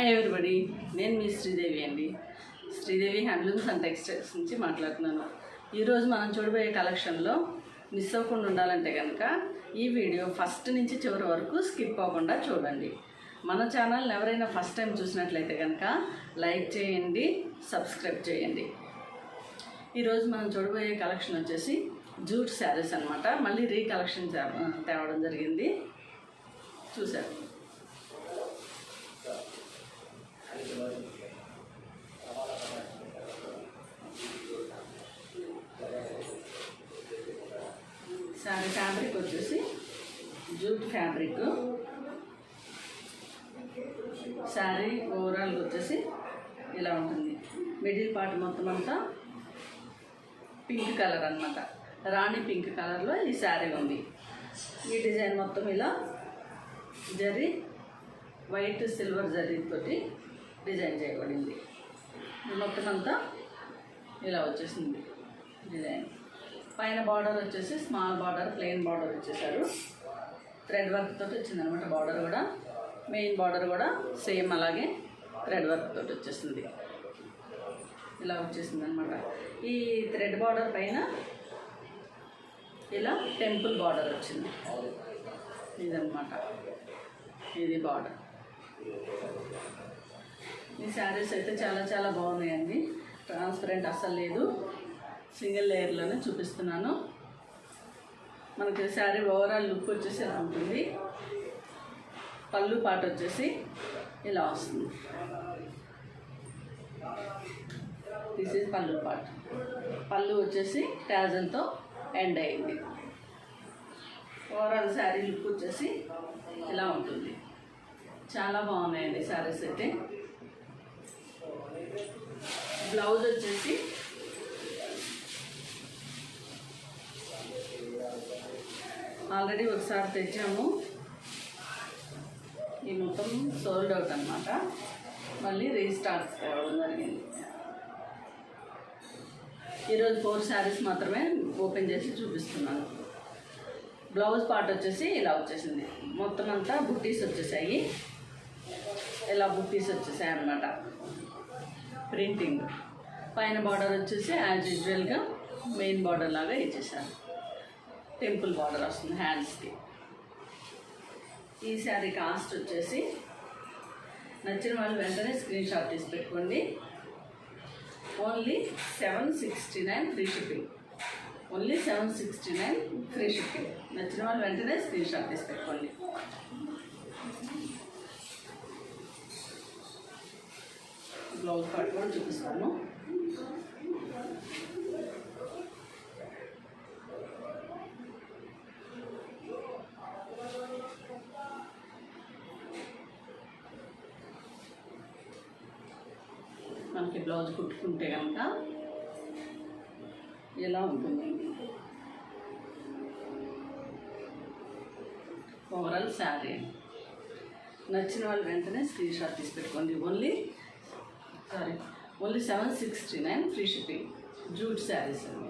Hi everybody, నేను మీ శ్రీదేవి అండి. Sridevi handlooms and textiles నుంచి మాట్లాడుతున్నాను. ఈరోజు మనం చూడబోయే కలెక్షన్లో మిస్ అవ్వకుండా ఉండాలంటే కనుక ఈ వీడియో ఫస్ట్ నుంచి చివరి వరకు స్కిప్ అవ్వకుండా చూడండి. మన ఛానల్ని ఎవరైనా ఫస్ట్ టైం చూసినట్లయితే కనుక లైక్ చేయండి, సబ్స్క్రైబ్ చేయండి. ఈరోజు మనం చూడబోయే కలెక్షన్ వచ్చేసి జూట్ శారీస్ అనమాట. మళ్ళీ రీకలెక్షన్ తేవడం జరిగింది, చూసారు. శారీ ఫ్యాబ్రిక్ వచ్చేసి జూట్ ఫ్యాబ్రిక్. శారీ ఓవరాల్గా వచ్చేసి ఇలా ఉంటుంది. మిడిల్ పార్ట్ మొత్తం అంతా పింక్ కలర్ అనమాట, రాణి పింక్ కలర్లో ఈ శారీ ఉంది. ఈ డిజైన్ మొత్తం ఇలా జరీ వైట్ సిల్వర్ జరీతోటి డిజైన్ చేయబడింది. మొత్తం అంతా ఇలా వచ్చేసింది డిజైన్. పైన బార్డర్ వచ్చేసి స్మాల్ బార్డర్, ప్లెయిన్ బార్డర్ వచ్చేసారు. థ్రెడ్ వర్క్ తోటి వచ్చిందనమాట. బార్డర్ కూడా, మెయిన్ బార్డర్ కూడా సేమ్ అలాగే థ్రెడ్ వర్క్ తోటి వచ్చేసింది. ఇలా వచ్చేసింది అనమాట. ఈ థ్రెడ్ బార్డర్ పైన ఇలా టెంపుల్ బార్డర్ వచ్చింది. ఇదనమాట, ఇది బార్డర్. ఈ శారీస్ అయితే చాలా చాలా బాగున్నాయండి. ట్రాన్స్పరెంట్ అస్సలు లేదు, సింగిల్ లేయర్లోనే చూపిస్తున్నాను. మనకి శారీ ఓవరాల్ లుక్ వచ్చేసి ఇలా ఉంటుంది. పళ్ళు పాట వచ్చేసి ఇలా వస్తుంది. దిస్ ఈజ్ పళ్ళు పాట. పళ్ళు వచ్చేసి ట్యాజల్తో ఎండ్ అయింది. ఓవరాల్ శారీ లుక్ వచ్చేసి ఇలా ఉంటుంది. చాలా బాగున్నాయండి శారీస్ అయితే. బ్లౌజ్ వచ్చేసి ఆల్రెడీ ఒకసారి తెచ్చాము, ఈ మొత్తం సోల్డ్ అవుట్ అనమాట. మళ్ళీ రీస్టార్ట్ కావడం జరిగింది. ఈరోజు 4 శారీస్ మాత్రమే ఓపెన్ చేసి చూపిస్తున్నాను. బ్లౌజ్ పార్ట్ వచ్చేసి ఇలా వచ్చేసింది. మొత్తం అంతా బుట్టీస్ వచ్చేసాయి. ఇలా బుట్టీస్ వచ్చేసాయి అన్నమాట. ప్రింటింగ్ పైన బార్డర్ వచ్చేసి యాజ్ యూజువల్గా మెయిన్ బార్డర్ లాగా ఇచ్చేసాను. టెంపుల్ బార్డర్ వస్తుంది హ్యాండ్స్కి. ఈ శారీ కాస్ట్ వచ్చేసి నచ్చిన వాళ్ళు వెంటనే స్క్రీన్ షాట్ తీసి పెట్టుకోండి. Only 769 free shipping. Only 769 free shipping. నచ్చిన వాళ్ళు వెంటనే స్క్రీన్ షాట్ తీసి పెట్టుకోండి. బ్లౌజ్ పార్ట్ కూడా చూపిస్తాను. మనకి బ్లౌజ్ కుట్టుకుంటే కనుక ఇలా ఉంటుంది ఓవరాల్ శారీ. నచ్చిన వాళ్ళు వెంటనే స్క్రీన్ షాట్ తీసి పెట్టుకోండి. Only 769 free shipping. Jute saris అండి.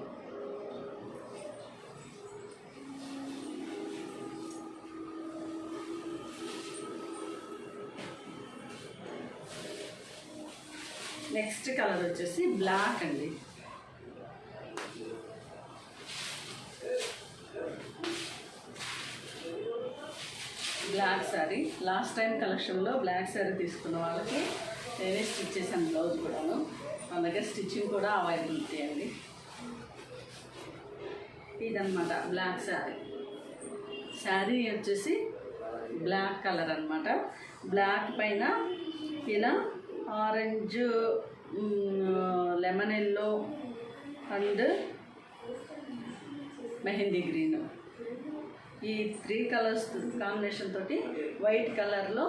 నెక్స్ట్ కలర్ వచ్చేసి బ్లాక్ అండి. బ్లాక్ శారీ. లాస్ట్ టైం కలెక్షన్లో బ్లాక్ శారీ తీసుకున్న వాళ్ళకి నేనే స్టిచ్ చేశాను బ్లౌజ్ కూడాను. మన దగ్గర స్టిచ్చింగ్ కూడా అవైలబిలిటీ అండి. ఇదనమాట బ్లాక్ శారీ. శారీ వచ్చేసి బ్లాక్ కలర్ అనమాట. బ్లాక్ పైన ఇలా orange, lemon yellow and mehndi green, ఈ 3 కలర్స్ కాంబినేషన్ తోటి వైట్ కలర్లో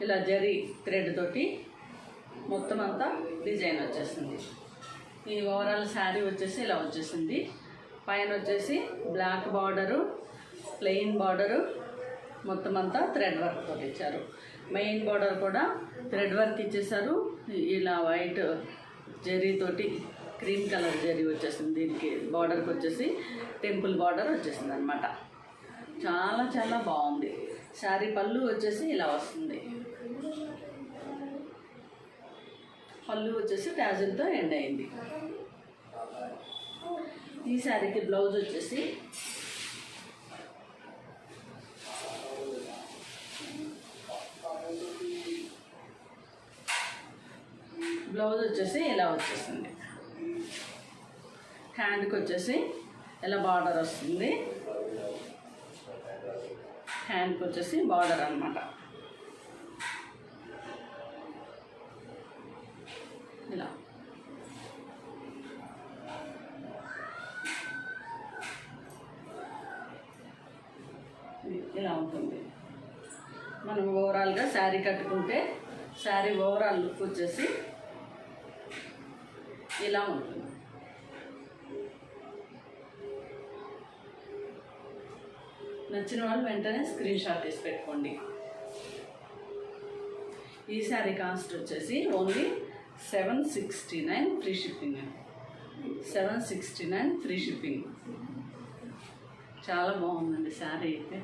ఇలా జరీ థ్రెడ్ తోటి మొత్తం అంతా డిజైన్ వచ్చేసింది. ఈ ఓవరాల్ శారీ వచ్చేసి ఇలా వచ్చేసింది. పైన వచ్చేసి బ్లాక్ బార్డరు, ప్లెయిన్ బార్డరు, మొత్తం అంతా థ్రెడ్ వర్క్ తోటి ఇచ్చారు. మెయిన్ బార్డర్ కూడా థ్రెడ్ వర్క్ ఇచ్చేసారు. ఇలా వైట్ జరీతోటి క్రీమ్ కలర్ జరీ వచ్చేసింది. దీనికి బార్డర్కి వచ్చేసి టెంపుల్ బార్డర్ వచ్చేసింది అనమాట. చాలా చాలా బాగుంది. శారీ పళ్ళు వచ్చేసి ఇలా వస్తుంది. పళ్ళు వచ్చేసి టాజిల్తో ఎండ్ అయింది. ఈ శారీకి బ్లౌజ్ వచ్చేసి ఇలా వచ్చేసింది. హ్యాండ్కి వచ్చేసి ఇలా బార్డర్ వస్తుంది. హ్యాండ్కి వచ్చేసి బార్డర్ అన్నమాట. ఇలా ఇలా ఉంటుంది. మనం ఓవరాల్గా శారీ కట్టుకుంటే శారీ ఓవరాల్ లుక్ వచ్చేసి ఇలా ఉంటుంది. నచ్చిన వాళ్ళు వెంటనే స్క్రీన్ షాట్ తీసి పెట్టుకోండి. ఈ శారీ కాస్ట్ వచ్చేసి only 769 free shipping. 769 free shipping. చాలా బాగుందండి శారీ అయితే.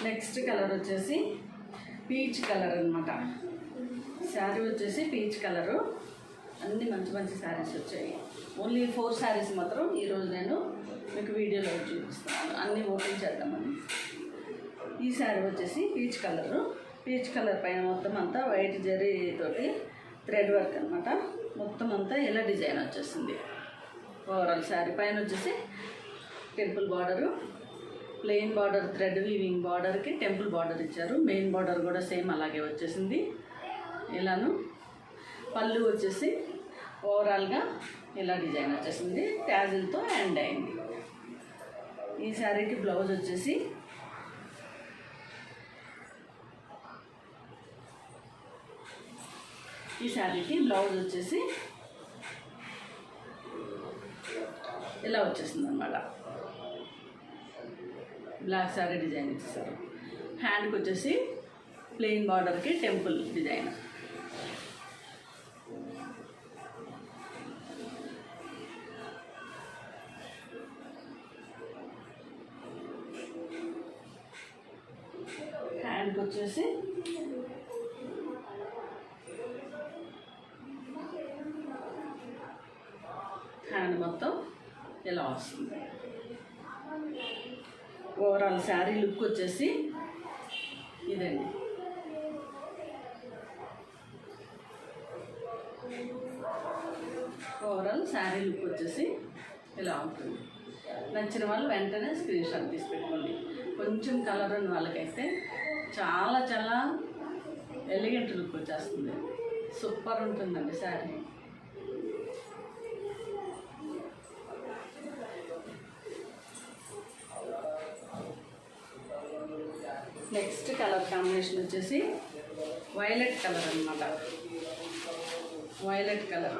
నెక్స్ట్ కలర్ వచ్చేసి పీచ్ కలర్ అనమాట. శారీ వచ్చేసి పీచ్ కలరు. అన్ని మంచి మంచి శారీస్ వచ్చాయి. ఓన్లీ 4 శారీస్ మాత్రం ఈరోజు నేను మీకు వీడియోలో చూపిస్తున్నాను. అన్నీ ఓపెన్ చేద్దామని. ఈ శారీ వచ్చేసి పీచ్ కలరు. పీచ్ కలర్ పైన మొత్తం అంతా వైట్ జరీ తోటి థ్రెడ్ వర్క్ అనమాట. మొత్తం అంతా ఇలా డిజైన్ వచ్చేసింది. ఓవరాల్ శారీ పైన వచ్చేసి temple border, plain border, thread weaving బార్డర్కి టెంపుల్ బార్డర్ ఇచ్చారు. మెయిన్ బార్డర్ కూడా సేమ్ అలాగే వచ్చేసింది. ఇలాను పళ్ళు వచ్చేసి ఓవరాల్గా ఇలా డిజైన్ వచ్చేసింది. ట్యాజిల్తో ఎండ్ అయింది. ఈ శారీకి బ్లౌజ్ వచ్చేసి ఇలా వచ్చేసింది అన్నమాట. బ్లాక్ శారీ డిజైన్ ఇచ్చేసారు. హ్యాండ్కి వచ్చేసి ప్లెయిన్ బార్డర్కి టెంపుల్ డిజైన్. హ్యాండ్కి వచ్చేసి హ్యాండ్ మొత్తం ఇలా వస్తుంది. ఓవరాల్ శారీ లుక్ వచ్చేసి ఇదండి. ఓవరాల్ శారీ లుక్ వచ్చేసి ఇలా ఉంటుంది. నచ్చిన వాళ్ళు వెంటనే స్క్రీన్ షాట్ తీసి పెట్టుకోండి. కొంచెం కలర్ ఉన్న వాళ్ళకైతే చాలా చాలా ఎలిగెంట్ లుక్ వచ్చేస్తుంది. సూపర్ ఉంటుందండి శారీ. నెక్స్ట్ కలర్ కాంబినేషన్ వచ్చేసి వైలెట్ కలర్ అన్నమాట. Violet colour.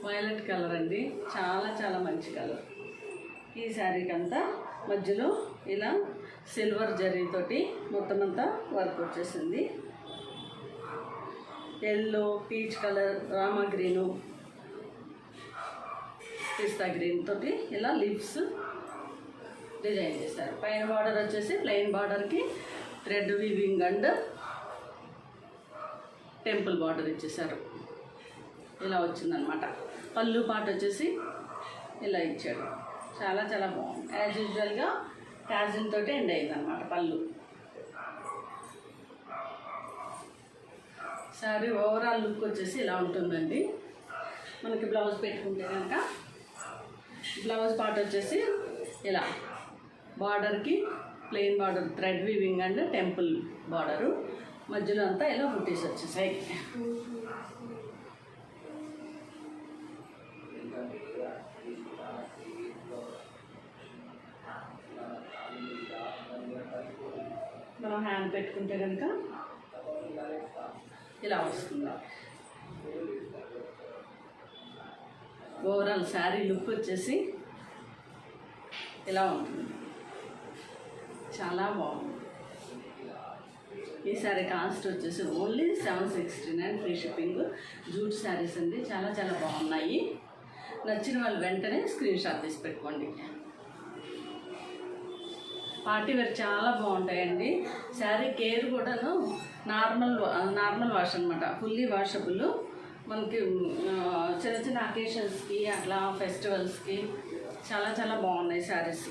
వైలెట్ కలర్ అండి. చాలా చాలా మంచి కలర్. ఈ శారీకి అంతా మధ్యలో ఇలా సిల్వర్ జరీతోటి మొత్తం అంతా వర్క్ వచ్చేసింది. Yellow, peach colour, Rama green, పిస్తా గ్రీన్ తోటి ఇలా లీవ్స్ డిజైన్ చేశారు. పైన బార్డర్ వచ్చేసి ప్లెయిన్ బార్డర్కి thread weaving and temple border ఇచ్చేసారు. ఇలా వచ్చిందనమాట. పళ్ళు పాట వచ్చేసి ఇలా ఇచ్చాడు. చాలా చాలా బాగుంది. యాజ్ యూజువల్గా ట్యాజిల్ తోటి ఎండ్ అయిందనమాట పళ్ళు. శారీ ఓవరాల్ లుక్ వచ్చేసి ఇలా ఉంటుందండి. మనకి బ్లౌజ్ పెట్టుకుంటే కనుక బ్లౌజ్ పార్ట్ వచ్చేసి ఇలా బార్డర్కి plain border, thread weaving and temple border, మధ్యలో అంతా ఇలా బుట్టీస్ వచ్చేసాయి. మనం హ్యాండ్ పెట్టుకుంటే కనుక ఇలా వస్తుంది. ఓవరాల్ శారీ లుక్ వచ్చేసి ఇలా ఉంటుంది. చాలా బాగుంది. ఈ శారీ కాస్ట్ వచ్చేసి only 769 free shipping. Jute saris అండి, చాలా చాలా బాగున్నాయి. నచ్చిన వాళ్ళు వెంటనే స్క్రీన్ షాట్ తీసి పెట్టుకోండి. పార్టీ వేర్ చాలా బాగుంటాయండి. శారీ కేర్ కూడాను నార్మల్ వాష్ అనమాట, ఫుల్లీ వాషబుల్. మనకి చిన్న చిన్న అకేషన్స్కి అట్లా ఫెస్టివల్స్కి చాలా చాలా బాగున్నాయి శారీస్.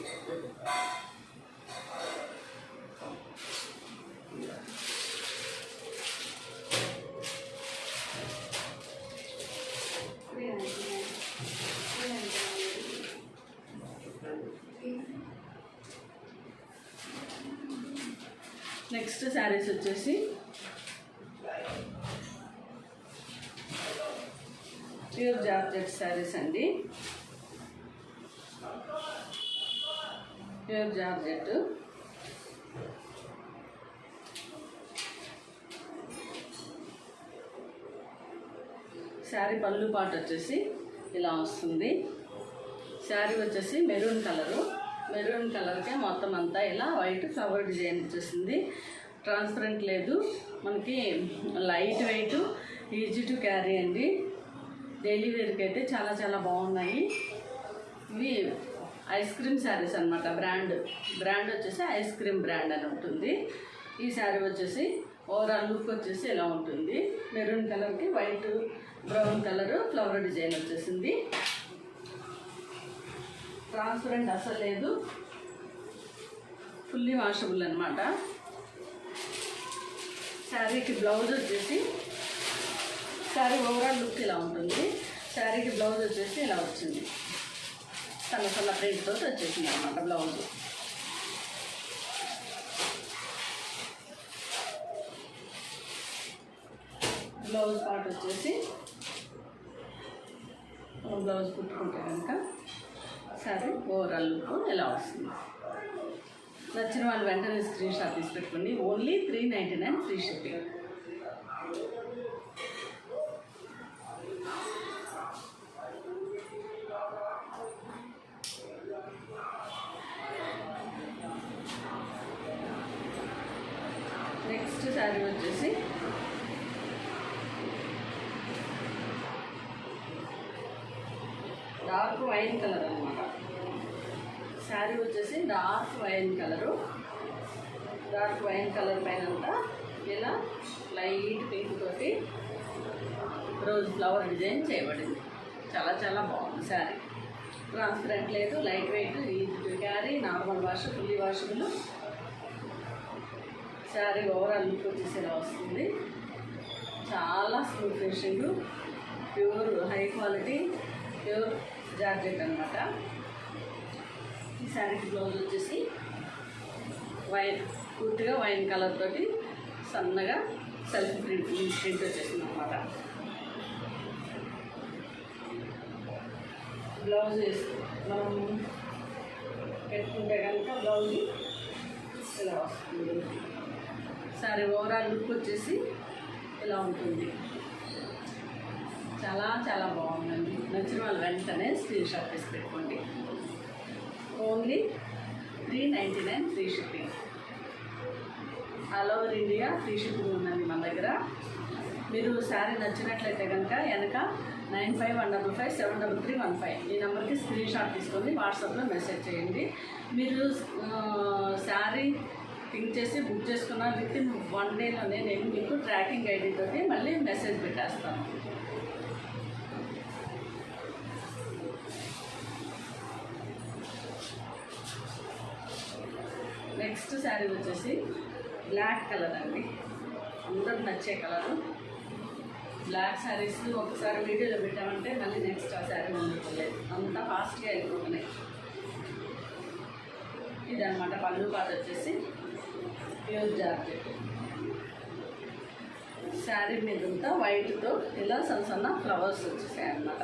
నెక్స్ట్ శారీస్ వచ్చేసి ప్యూర్ జార్జెట్ శారీస్ అండి. ప్యూర్ జార్జెట్ శారీ పళ్ళు పాటు వచ్చేసి ఇలా వస్తుంది. శారీ వచ్చేసి మెరూన్ కలర్కే మొత్తం అంతా ఇలా వైట్ ఫ్లవర్ డిజైన్ వచ్చేసింది. ట్రాన్స్పరెంట్ లేదు, మనకి light weight, easy to carry అండి. డైలీ వేర్కి అయితే చాలా చాలా బాగున్నాయి. ఇవి ఐస్ క్రీమ్ శారీస్ అనమాట. బ్రాండ్ వచ్చేసి ఐస్ క్రీమ్ బ్రాండ్ అని ఉంటుంది. ఈ శారీ వచ్చేసి ఓవరాల్ లుక్ వచ్చేసి ఇలా ఉంటుంది. మెరూన్ కలర్కి white brown colour flower design వచ్చేసింది. ట్రాన్స్పరెంట్ అసలు లేదు, ఫుల్లీ వాషబుల్ అనమాట. శారీకి బ్లౌజ్ వచ్చేసి, శారీ ఓవరాల్ లుక్ ఇలా ఉంటుంది. శారీకి బ్లౌజ్ వచ్చేసి ఇలా వచ్చింది, సన్న ప్రింట్తో వచ్చేసింది అనమాట బ్లౌజ్. బ్లౌజ్ పార్ట్ వచ్చేసి బ్లౌజ్ కుట్టుకుంటే కనుక శారీ ఓవరాల్ లుక్ ఎలా వస్తుంది. నచ్చిన వాళ్ళు వెంటనే స్క్రీన్ షాట్ తీసి పెట్టుకోండి. Only 399 free shipping. Next sari వచ్చేసి డార్క్ వైన్ కలర్ అనమాట. శారీ వచ్చేసి డార్క్ వైన్ కలర్ పైన అంతా ఇలా లైట్ పింక్ తోటి రోజ్ ఫ్లవర్ డిజైన్ చేయబడింది. చాలా చాలా బాగుంది శారీ. ట్రాన్స్పరెంట్ లేదు, light weight, easy to carry, normal wash, fully washable. Sari overall look వచ్చేసి ఇలా వస్తుంది. చాలా smooth finishing, pure high quality pure georgette అనమాట. ఈ శారీకి బ్లౌజ్ వచ్చేసి పూర్తిగా వైన్ కలర్ తోటి సన్నగా సెల్ఫ్ ప్రింట్ వచ్చేసింది అనమాట. బ్లౌజ్ మనం పెట్టుకుంటే కనుక బ్లౌజ్ ఇలా వస్తుంది. శారీ ఓవరాల్ లుక్ వచ్చేసి ఇలా ఉంటుంది. చాలా చాలా బాగుందండి. నచ్చిన వాళ్ళు వెంటనే స్క్రీన్ షాట్ తీసి పెట్టుకోండి. Only 399 free shipping. All over India free shipping ఉందండి మన దగ్గర. మీరు శారీ నచ్చినట్లయితే కనుక వెనక 9515573315 ఈ నెంబర్కి స్క్రీన్ షాట్ తీసుకొని వాట్సాప్లో మెసేజ్ చేయండి. మీరు శారీ పింక్ చేసి బుక్ చేసుకున్న వితిన్ 1 డేలోనే నేను మీకు ట్రాకింగ్ ఐడి తోటి మళ్ళీ మెసేజ్ పెట్టేస్తాను. నెక్స్ట్ శారీ వచ్చేసి బ్లాక్ కలర్ అండి. అందరికి నచ్చే కలరు. బ్లాక్ శారీస్ ఒకసారి వీడియోలో పెట్టామంటే మళ్ళీ నెక్స్ట్ ఆ శారీ ఉండట్లేదు, అంతా ఫాస్ట్గా వెళ్ళిపోతున్నాయి. ఇదనమాట పళ్ళు పాట వచ్చేసి ప్యూర్ జార్జెట్. శారీ మీదంతా వైట్తో ఇలా సన్న ఫ్లవర్స్ వచ్చేసాయి అన్నమాట.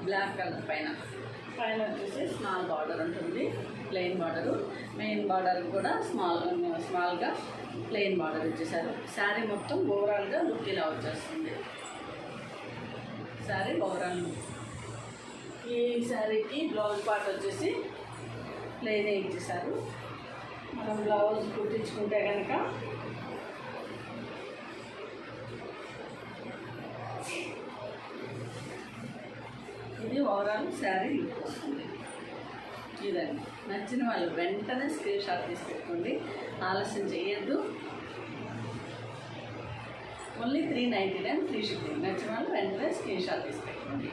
బ్లాక్ కలర్ పైన వచ్చేసి స్మాల్ బార్డర్ ఉంటుంది, ప్లెయిన్ బార్డరు. మెయిన్ బార్డర్ కూడా స్మాల్గా ప్లెయిన్ బార్డర్ ఇచ్చేసారు. శారీ మొత్తం ఓవరాల్గా లుక్ ఇలా వచ్చేస్తుంది. Sari overall look. ఈ శారీకి బ్లౌజ్ పార్ట్ వచ్చేసి ప్లెయిన్ ఇచ్చేసారు. మనం బ్లౌజ్ కుట్టించుకుంటే కనుక ఇది ఓవరాల్ శారీ లుక్ వస్తుంది. ఇదండి, నచ్చిన వాళ్ళు వెంటనే స్క్రీన్ షాట్ తీసి పెట్టుకోండి, ఆలస్యం చేయొద్దు. Only 399 free shipping. నచ్చిన వాళ్ళు వెంటనే స్క్రీన్ షాట్ తీసి పెట్టుకోండి.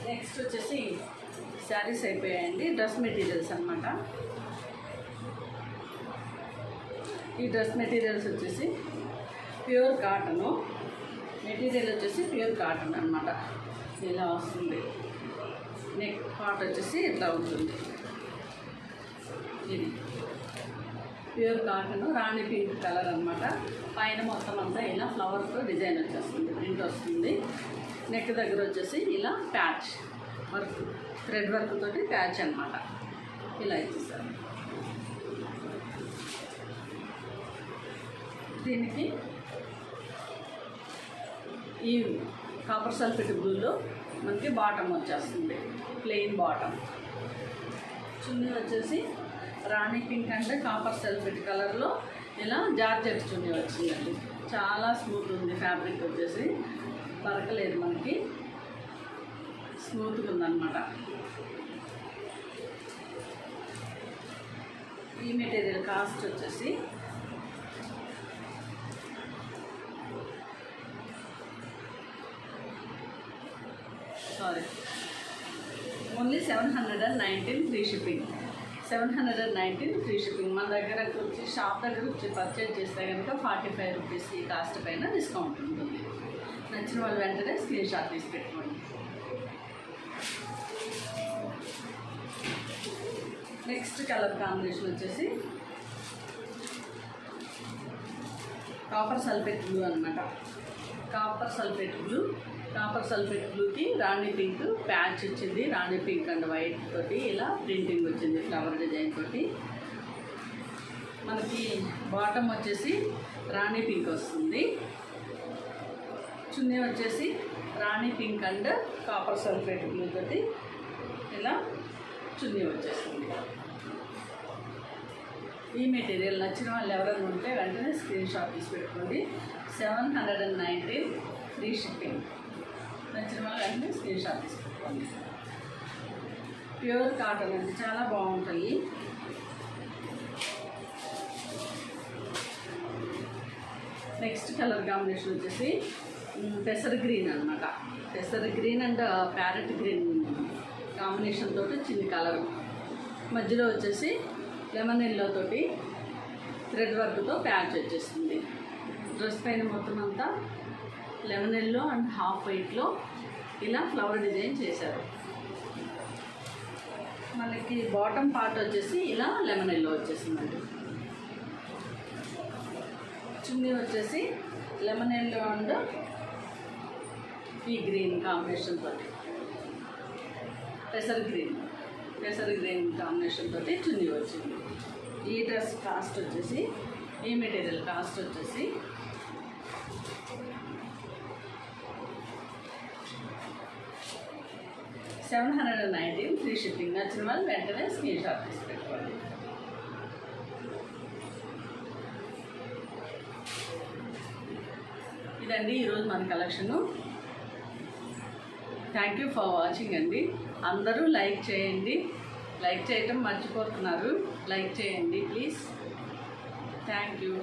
నెక్స్ట్ వచ్చేసి శారీస్ అయిపోయాయండి. డ్రెస్ మెటీరియల్స్ అన్నమాట. ఈ డ్రెస్ మెటీరియల్స్ వచ్చేసి ప్యూర్ కాటను. మెటీరియల్ వచ్చేసి ప్యూర్ కాటన్ అన్నమాట. ఇలా వస్తుంది. నెక్ పార్ట్ వచ్చేసి ఇట్లా ఉంటుంది. ఇది ప్యూర్ కాటన్, రాణి పింక్ కలర్ అన్నమాట. పైన మొత్తం అంతా ఇలా ఫ్లవర్తో డిజైన్ వచ్చేస్తుంది, ప్రింట్ వస్తుంది. నెక్ దగ్గర వచ్చేసి ఇలా ప్యాచ్ వర్క్, థ్రెడ్ వర్క్ తోటి ప్యాచ్ అన్నమాట. ఇలా ఇచ్చేసారు. దీనికి ఈ కాపర్ సల్ఫేట్ బ్లూలో మనకి బాటమ్ వచ్చేస్తుంది, ప్లెయిన్ బాటమ్. చున్నీ వచ్చేసి రాణి పింక్ అంటే కాపర్ సల్ఫేట్ కలర్లో ఇలా జార్జెట్ చున్నీ వచ్చిందండి. చాలా స్మూత్ ఉంది ఫ్యాబ్రిక్ వచ్చేసి, పరకలేదు మనకి, స్మూత్గా ఉందన్నమాట. ఈ మెటీరియల్ కాస్ట్ వచ్చేసి only 719 free shipping. 719 free shipping. మన దగ్గరకు వచ్చి షాప్ దగ్గర వచ్చి పర్చేజ్ చేస్తే కనుక 45 రూపీస్ ఈ కాస్ట్ పైన డిస్కౌంట్ ఉంటుంది. నచ్చిన వాళ్ళు వెంటనే స్క్రీన్ షాట్ తీసి పెట్టుకోండి. నెక్స్ట్ కలర్ కాంబినేషన్ వచ్చేసి కాపర్ సల్ఫేట్ బ్లూ అనమాట. కాపర్ సల్ఫేట్ బ్లూకి రాణి పింక్ ప్యాచ్ వచ్చింది. రాణి పింక్ అండ్ వైట్ తోటి ఇలా ప్రింటింగ్ వచ్చింది, ఫ్లవర్ డిజైన్ తోటి. మనకి బాటమ్ వచ్చేసి రాణి పింక్ వస్తుంది. చున్నీ వచ్చేసి రాణి pink and copper sulphate blue తోటి ఇలా చున్నీ వచ్చేస్తుంది. ఈ మెటీరియల్ నచ్చిన వాళ్ళు ఎవరైనా ఉంటే వెంటనే స్క్రీన్ షాట్ తీసి పెట్టుకోండి. 719 ఫ్రీ షిప్పింగ్. నచ్చిన వాళ్ళు వెంటనే స్క్రీన్ షాట్ తీసి పెట్టుకోండి. ప్యూర్ కాటన్ అండి, చాలా బాగుంటాయి. నెక్స్ట్ కలర్ కాంబినేషన్ వచ్చేసి పెసర్ గ్రీన్ అనమాట. పెసర్ green and parrot green combination తోటి చిన్న కలర్, మధ్యలో వచ్చేసి లెమన్ ఎల్లో తోటి థ్రెడ్ వర్క్తో ప్యాచ్ వచ్చేస్తుంది. డ్రెస్ పైన మొత్తం అంతా లెమన్ ఎల్లో అండ్ హాఫ్ వైట్లో ఇలా ఫ్లవర్ డిజైన్ చేశారు. మనకి బాటమ్ పార్ట్ వచ్చేసి ఇలా లెమన్ ఎల్లో వచ్చేసిందండి. చున్నీ వచ్చేసి లెమన్ ఎల్లో అండ్ ఈ గ్రీన్ కాంబినేషన్ తోటి పెసర్ గ్రీన్ కాంబినేషన్ తోటి చున్నీ వచ్చింది. ఈ డ్రెస్ కాస్ట్ వచ్చేసి, ఈ మెటీరియల్ కాస్ట్ వచ్చేసి $719 ఫ్రీ షిప్పింగ్. నచ్చిన వాళ్ళు వెంటనే స్క్రీన్ షాట్ తీసి పెట్టుకోండి. ఇదండి ఈరోజు మన collection. Thank you for watching అండి. అందరూ లైక్ చేయండి, లైక్ చేయటం మర్చిపోతున్నారు. లైక్ చేయండి ప్లీజ్. Thank you.